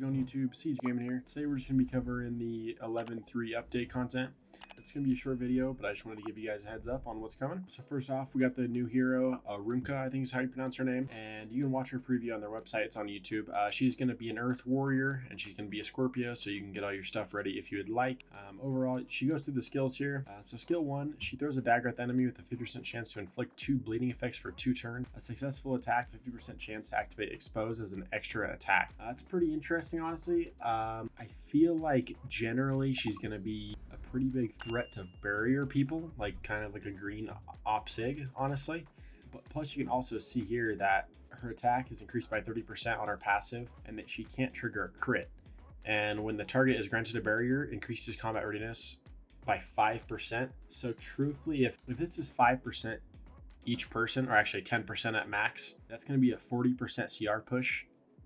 going, YouTube? Siege Gaming here. Today we're just going to be covering the 11.3 update content. It's going to be a short video, but I just wanted to give you guys a heads up on what's coming. So first off, we got the new hero, Runka, I think is how you pronounce her name. And you can watch her preview on their website. It's on YouTube. She's going to be an Earth Warrior, and she's going to be a Scorpio, so you can get all your stuff ready if you would like. Overall, she goes through the skills here. So skill 1, she throws a dagger at the enemy with a 50% chance to inflict 2 bleeding effects for 2 turns. A successful attack, 50% chance to activate Expose as an extra attack. That's pretty interesting, honestly. I feel like generally she's going to be a pretty big threat to barrier people, like kind of like a green Opsig, honestly. But plus you can also see here that her attack is increased by 30% on her passive, and that she can't trigger a crit. And when the target is granted a barrier, increases combat readiness by 5%. So truthfully, if this is 5% each person, or actually 10% at max, that's going to be a 40% CR push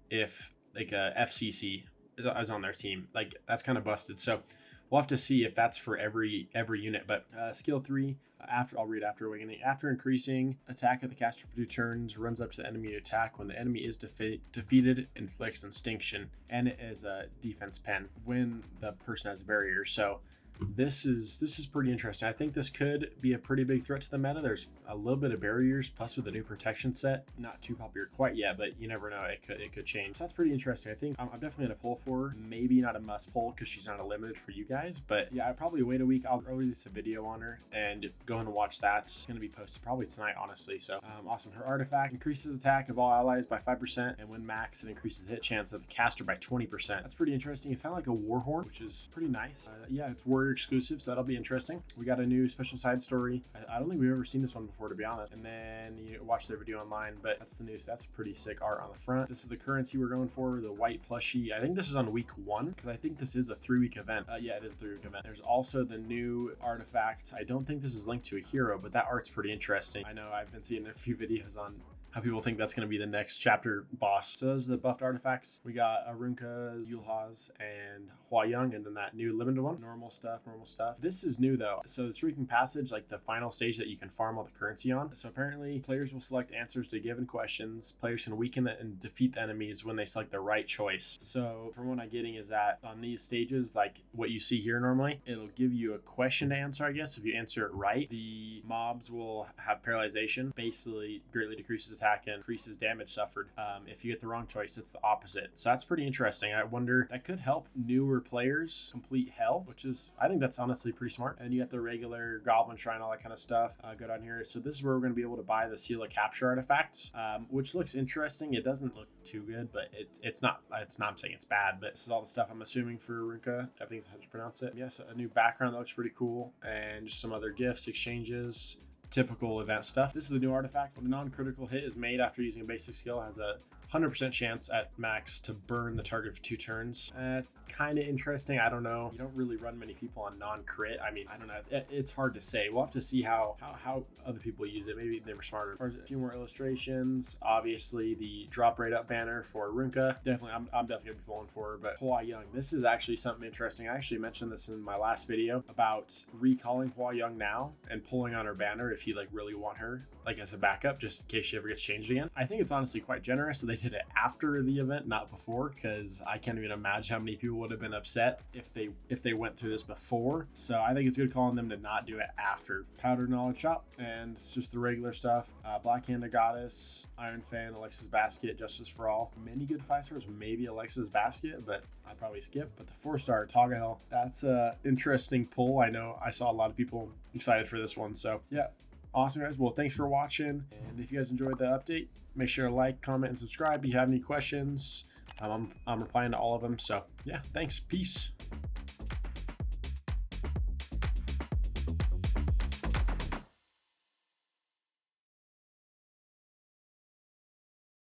if like a FCC is on their team. Like, that's kind of busted. So we'll have to see if that's for every unit. But skill 3, I'll read after awakening. After increasing attack of the caster for 2 turns, runs up to the enemy to attack. When the enemy is defeated, inflicts instinction, and it is a defense pen when the person has a barrier. So this is pretty interesting. I think this could be a pretty big threat to the meta. There's a little bit of barriers, plus with the new protection set, not too popular quite yet, but you never know, it could change. So that's pretty interesting. I think I'm definitely gonna pull for her. Maybe not a must pull because she's not a limited for you guys, but yeah, I probably wait a week. I'll release a video on her and go and watch that. It's gonna be posted probably tonight, honestly. So awesome. Her artifact increases attack of all allies by 5%, and when max, it increases the hit chance of the caster by 20%. That's pretty interesting. It's kind of like a Warhorn, which is pretty nice. Yeah, it's warrior exclusive, so that'll be interesting. We got a new special side story. I don't think we've ever seen this one before, to be honest. And then you watch their video online, but that's the news. That's pretty sick art on the front. This is the currency we're going for, the white plushie. I think this is on week 1, because I think this is a 3-week event. Yeah, it is a 3-week event. There's also the new artifact. I don't think this is linked to a hero, but that art's pretty interesting. I know I've been seeing a few videos on how people think that's going to be the next chapter boss. So those are the buffed artifacts. We got Arunka's, Yulha's, and Hua Young, and then that new limited one. Normal stuff. This is new though. So the Shrieking Passage, like the final stage that you can farm all the currency on. So apparently players will select answers to given questions. Players can weaken and defeat the enemies when they select the right choice. So from what I'm getting is that on these stages, like what you see here normally, it'll give you a question to answer, I guess. If you answer it right, the mobs will have paralyzation, basically greatly decreases attack and increases damage suffered. If you get the wrong choice, it's the opposite. So that's pretty interesting. I wonder, that could help newer players complete hell, which is, I think that's honestly pretty smart. And you got the regular Goblin Shrine, all that kind of stuff. Go down here. So this is where we're going to be able to buy the Seal of Capture artifacts, which looks interesting. It doesn't look too good, but it's not I'm saying it's bad, but this is all the stuff I'm assuming for Runka. I think that's how you pronounce it. Yes, a new background that looks pretty cool, and just some other gifts, exchanges, typical event stuff. This is the new artifact. When a non-critical hit is made after using a basic skill, has a 100% chance at max to burn the target for 2 turns. Kind of interesting. I don't know. You don't really run many people on non-crit. I mean, I don't know. It's hard to say. We'll have to see how other people use it. Maybe they were smarter. There's a few more illustrations. Obviously, the drop rate up banner for Runka. Definitely, I'm definitely gonna be pulling for her. But Hua Young, this is actually something interesting. I actually mentioned this in my last video about recalling Hua Young now and pulling on her banner if you like really want her, like as a backup, just in case she ever gets changed again. I think it's honestly quite generous that they did it after the event, not before, because I can't even imagine how many people would have been upset if they went through this before. So I think it's good calling them to not do it after. Powder Knowledge Shop, and it's just the regular stuff. Black-Handed Goddess, Iron Fan, Alexa's Basket, Justice for All. Many good 5 stars, maybe Alexa's Basket, but I'd probably skip. But the 4-star Toggle, that's a interesting pull. I know I saw a lot of people excited for this one. So yeah, awesome guys. Well, thanks for watching, and if you guys enjoyed the update, make sure to like, comment, and subscribe. If you have any questions, I'm replying to all of them. So yeah, thanks. Peace.